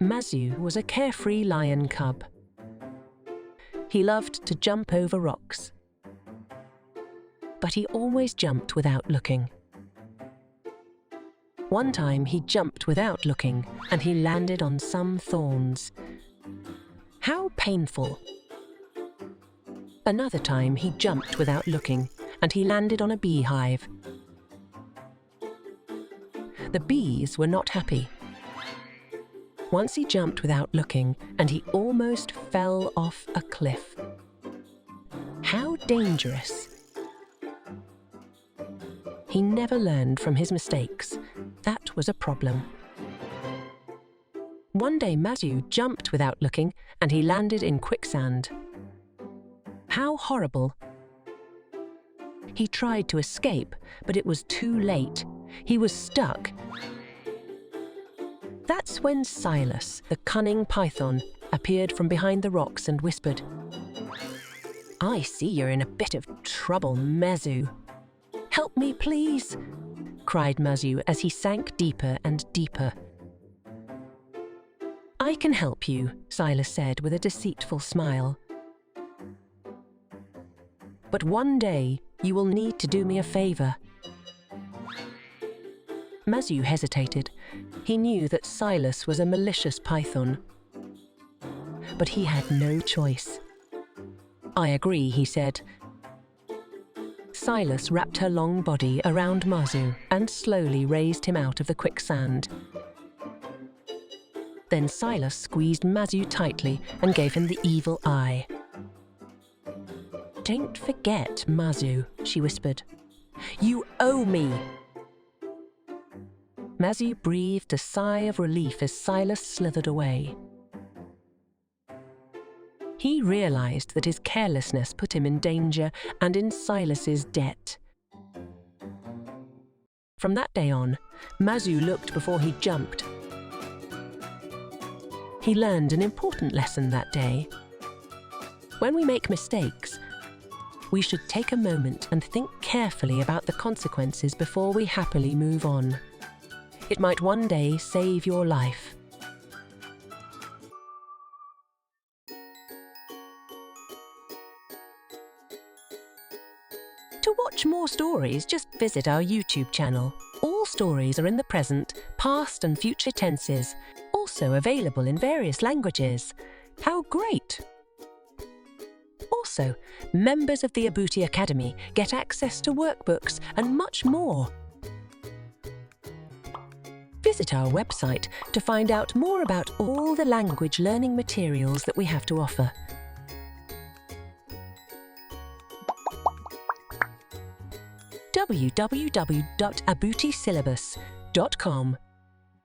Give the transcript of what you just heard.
Mazu was a carefree lion cub. He loved to jump over rocks, but he always jumped without looking. One time he jumped without looking and he landed on some thorns. How painful! Another time he jumped without looking and he landed on a beehive. The bees were not happy. Once he jumped without looking and he almost fell off a cliff. How dangerous! He never learned from his mistakes. That was a problem. One day Mazu jumped without looking and he landed in quicksand. How horrible! He tried to escape, but it was too late. He was stuck. That's when Silas, the cunning python, appeared from behind the rocks and whispered, "I see you're in a bit of trouble, Mazu." "Help me, please," cried Mazu as he sank deeper and deeper. "I can help you," Silas said with a deceitful smile. "But one day you will need to do me a favor." Mazu hesitated. He knew that Silas was a malicious python. But he had no choice. "I agree," he said. Silas wrapped her long body around Mazu and slowly raised him out of the quicksand. Then Silas squeezed Mazu tightly and gave him the evil eye. "Don't forget, Mazu," she whispered. "You owe me." Mazu breathed a sigh of relief as Silas slithered away. He realized that his carelessness put him in danger and in Silas's debt. From that day on, Mazu looked before he jumped. He learned an important lesson that day. When we make mistakes, we should take a moment and think carefully about the consequences before we happily move on. It might one day save your life. To watch more stories, just visit our YouTube channel. All stories are in the present, past and future tenses, also available in various languages. How great! Also, members of the Abuti Academy get access to workbooks and much more. Visit our website to find out more about all the language learning materials that we have to offer. www.abutisyllabus.com